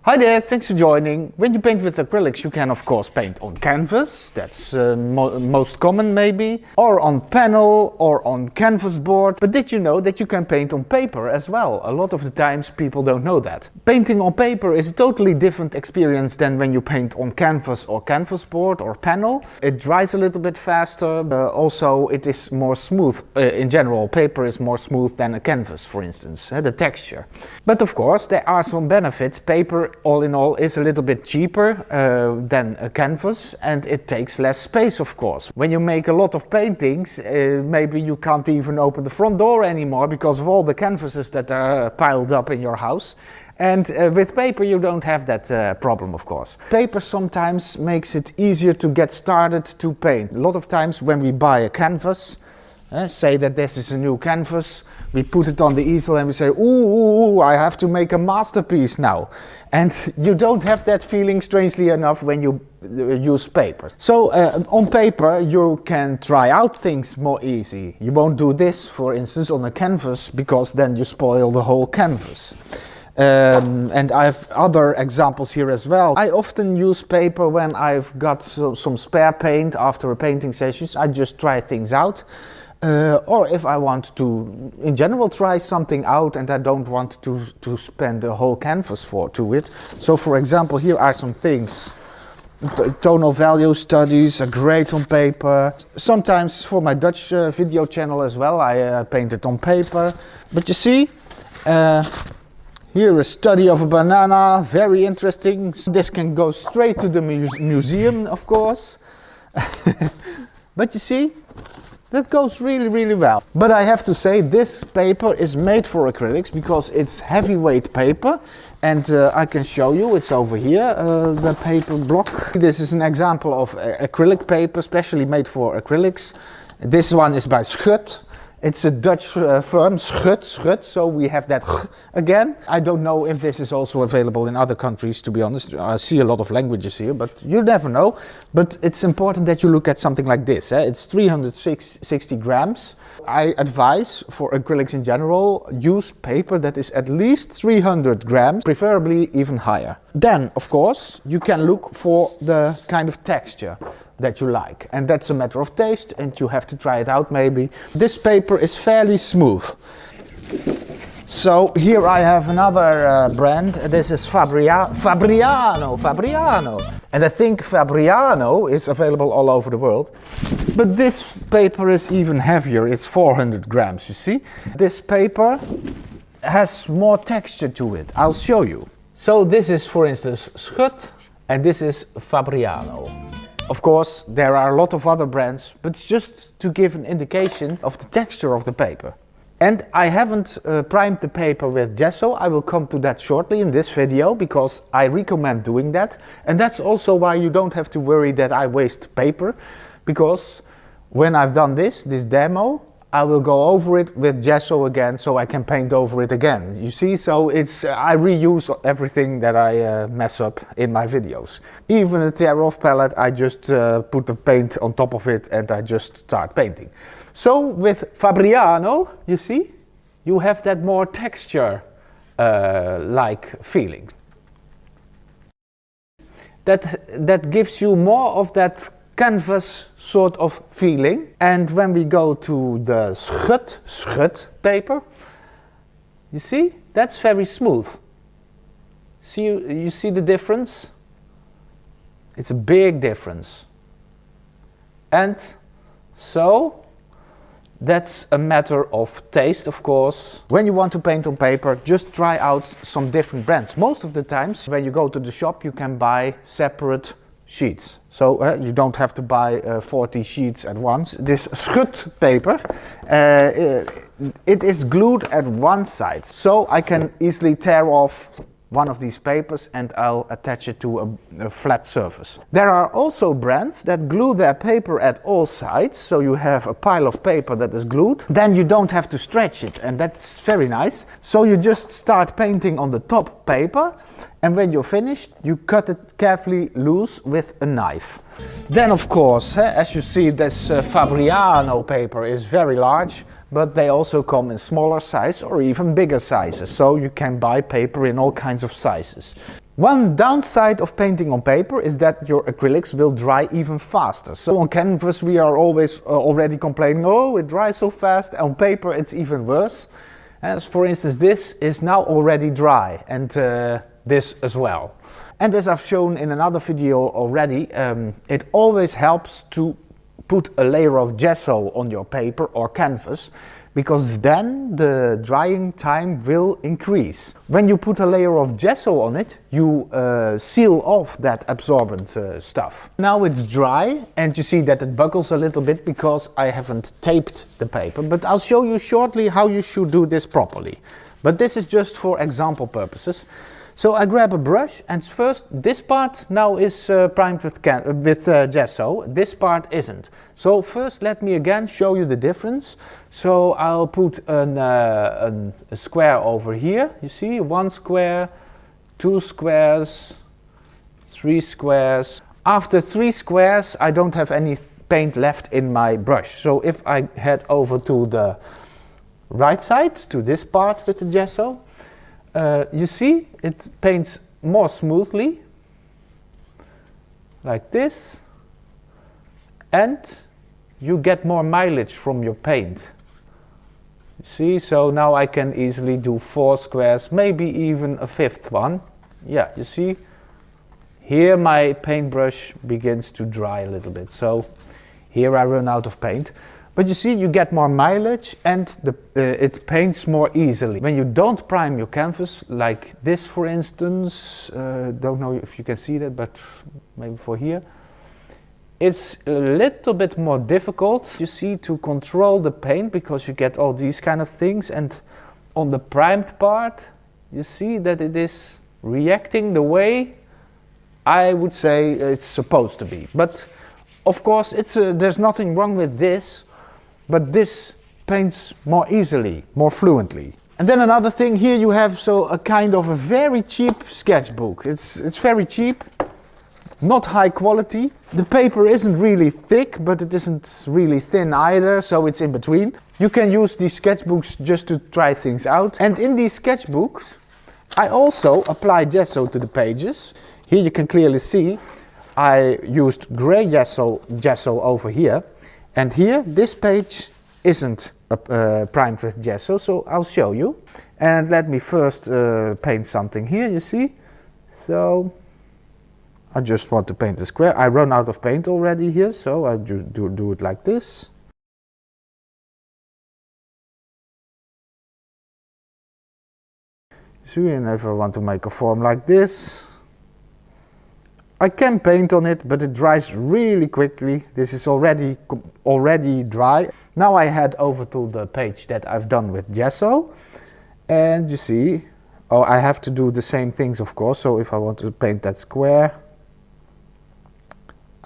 Hi there, thanks for joining. When you paint with acrylics, you can of course paint on canvas, that's most common maybe, or on panel or on canvas board. But did you know that you can paint on paper as well? A lot of the times people don't know that. Painting on paper is a totally different experience than when you paint on canvas or canvas board or panel. It dries a little bit faster, also it is more smooth. In general, paper is more smooth than a canvas, for instance, the texture. But of course there are some benefits. Paper all in all is a little bit cheaper than a canvas, and it takes less space of course. When you make a lot of paintings, maybe you can't even open the front door anymore because of all the canvases that are piled up in your house. And with paper you don't have that problem of course. Paper sometimes makes it easier to get started to paint. A lot of times when we buy a canvas, say that this is a new canvas, we put it on the easel and we say, ooh, I have to make a masterpiece now. And you don't have that feeling, strangely enough, when you use paper. So on paper you can try out things more easy. You won't do this, for instance, on a canvas, because then you spoil the whole canvas. And I have other examples here as well. I often use paper when I've got some spare paint after a painting session. I just try things out. Or if I want to, in general, try something out and I don't want to spend a whole canvas to it. So for example, here are some things. Tonal value studies are great on paper. Sometimes for my Dutch video channel as well, I paint it on paper. But you see, here a study of a banana, very interesting. This can go straight to the museum, of course. But you see, that goes really well. But I have to say, this paper is made for acrylics because it's heavyweight paper. And I can show you, it's over here, the paper block. This is an example of acrylic paper, specially made for acrylics. This one is by Schut. It's a Dutch firm, Schut, so we have that again. I don't know if this is also available in other countries, to be honest. I see a lot of languages here, but you never know. But it's important that you look at something like this. It's 360 grams. I advise, for acrylics in general, use paper that is at least 300 grams, preferably even higher. Then, of course, you can look for the kind of texture that you like, and that's a matter of taste, and you have to try it out maybe. This paper is fairly smooth. So here I have another brand. This is Fabriano, and I think Fabriano is available all over the world. But this paper is even heavier. It's 400 grams, you see. This paper has more texture to it. I'll show you. So this is, for instance, Schut, and this is Fabriano. Of course, there are a lot of other brands, but it's just to give an indication of the texture of the paper. And I haven't primed the paper with gesso. I will come to that shortly in this video, because I recommend doing that. And that's also why you don't have to worry that I waste paper, because when I've done this demo, I will go over it with gesso again, so I can paint over it again. You see, so I reuse everything that I mess up in my videos. Even a tear-off palette, I just put the paint on top of it and I just start painting. So with Fabriano, you see, you have that more texture like feeling. That gives you more of that canvas sort of feeling. And when we go to the Schut paper, you see, that's very smooth. You see the difference? It's a big difference. And so that's a matter of taste, of course. When you want to paint on paper, just try out some different brands. Most of the times when you go to the shop, you can buy separate sheets. So you don't have to buy 40 sheets at once. This Schut paper, it is glued at one side. So I can easily tear off one of these papers and I'll attach it to a flat surface. There are also brands that glue their paper at all sides, so you have a pile of paper that is glued. Then you don't have to stretch it, and that's very nice. So you just start painting on the top paper, and when you're finished, you cut it carefully loose with a knife. Then of course, as you see, this Fabriano paper is very large. but they also come in smaller size or even bigger sizes, so you can buy paper in all kinds of sizes. One downside of painting on paper is that your acrylics will dry even faster. So on canvas we are always already complaining, oh, it dries so fast. On paper it's even worse. As for instance, this is now already dry, and this as well. And as I've shown in another video already, it always helps to put a layer of gesso on your paper or canvas, because then the drying time will increase. When you put a layer of gesso on it, you seal off that absorbent stuff. Now it's dry, and you see that it buckles a little bit because I haven't taped the paper, but I'll show you shortly how you should do this properly. But this is just for example purposes. So I grab a brush, and first this part now is primed with gesso, this part isn't. So first let me again show you the difference. So I'll put a square over here, you see, 1 square, 2 squares, 3 squares. After 3 squares I don't have any paint left in my brush. So if I head over to the right side, to this part with the gesso, you see, it paints more smoothly, like this, and you get more mileage from your paint. You see, so now I can easily do 4 squares, maybe even a 5th one. Yeah, you see, here my paintbrush begins to dry a little bit, so here I run out of paint. But you see, you get more mileage, and it paints more easily. When you don't prime your canvas, like this for instance, don't know if you can see that, but maybe for here, it's a little bit more difficult, you see, to control the paint, because you get all these kind of things, and on the primed part, you see that it is reacting the way I would say it's supposed to be. But of course, there's nothing wrong with this, but this paints more easily, more fluently. And then another thing, here you have a kind of a very cheap sketchbook. It's very cheap, not high quality. The paper isn't really thick, but it isn't really thin either, so it's in between. You can use these sketchbooks just to try things out. And in these sketchbooks, I also apply gesso to the pages. Here you can clearly see I used gray gesso over here. And here, this page isn't primed with gesso, so I'll show you. And let me first paint something here, you see. So I just want to paint a square. I run out of paint already here, so I'll just do it like this. See, and if I want to make a form like this, I can paint on it, but it dries really quickly. This is already dry. Now I head over to the page that I've done with gesso, and you see, oh, I have to do the same things, of course. So if I want to paint that square,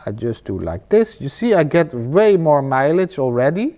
I just do like this. You see, I get way more mileage already.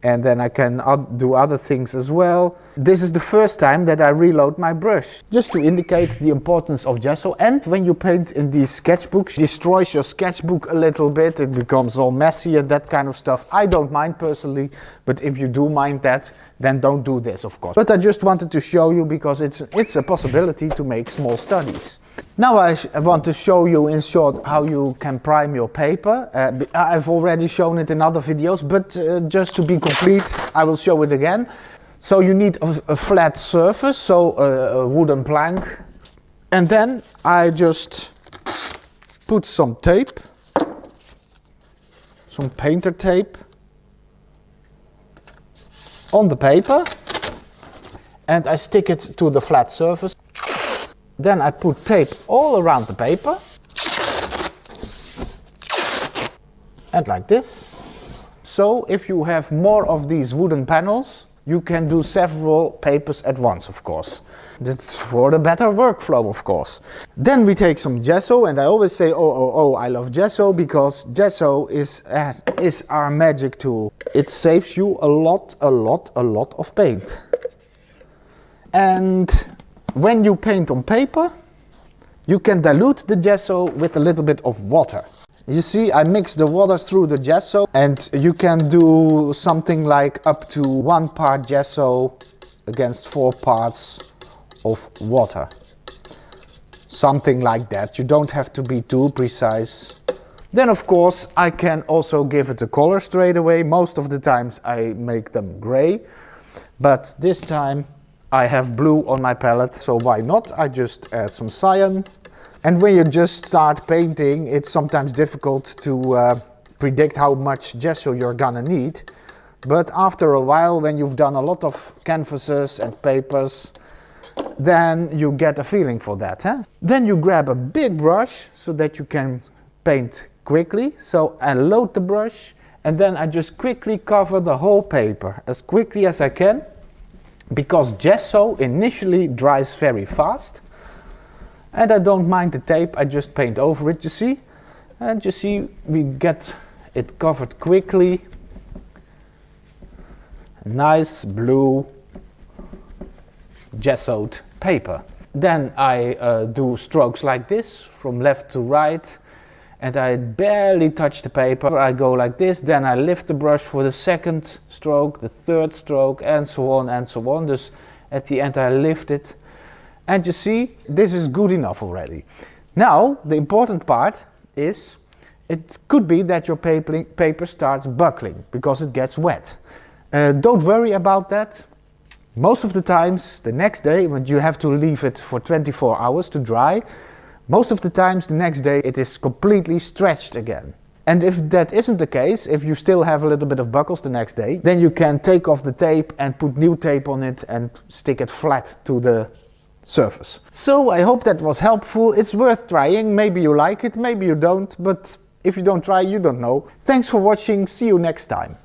And then I can do other things as well. This is the first time that I reload my brush, just to indicate the importance of gesso. And when you paint in these sketchbooks, it destroys your sketchbook a little bit. It becomes all messy and that kind of stuff. I don't mind personally, but if you do mind that, then don't do this, of course. But I just wanted to show you, because it's a possibility to make small studies. Now I want to show you in short how you can prime your paper. I've already shown it in other videos, but just to be complete, I will show it again. So you need a flat surface, so a wooden plank. And then I just put some tape, some painter tape, on the paper, and I stick it to the flat surface. Then I put tape all around the paper, and like this. So if you have more of these wooden panels, you can do several papers at once, of course. That's for the better workflow, of course. Then we take some gesso, and I always say, oh, I love gesso, because gesso is our magic tool. It saves you a lot of paint. And when you paint on paper, you can dilute the gesso with a little bit of water. You see, I mix the water through the gesso, and you can do something like up to 1 part gesso against 4 parts of water. Something like that. You don't have to be too precise. Then of course I can also give it a color straight away. Most of the times I make them gray, but this time I have blue on my palette, so why not? I just add some cyan. And when you just start painting, it's sometimes difficult to predict how much gesso you're gonna need. But after a while, when you've done a lot of canvases and papers, then you get a feeling for that. Then you grab a big brush so that you can paint quickly. So I load the brush and then I just quickly cover the whole paper as quickly as I can, because gesso initially dries very fast. And I don't mind the tape, I just paint over it, you see. And you see, we get it covered quickly. Nice blue gessoed paper. Then I do strokes like this, from left to right, and I barely touch the paper. I go like this, then I lift the brush for the second stroke, the third stroke, and so on and so on. Dus at the end I lift it, and you see, this is good enough already. Now, the important part is, it could be that your paper starts buckling because it gets wet. Don't worry about that. Most of the times, the next day, when you have to leave it for 24 hours to dry, most of the times the next day it is completely stretched again. And if that isn't the case, if you still have a little bit of buckles the next day, then you can take off the tape and put new tape on it and stick it flat to the surface. So I hope that was helpful. It's worth trying. Maybe you like it, maybe you don't, but if you don't try, you don't know. Thanks for watching. See you next time.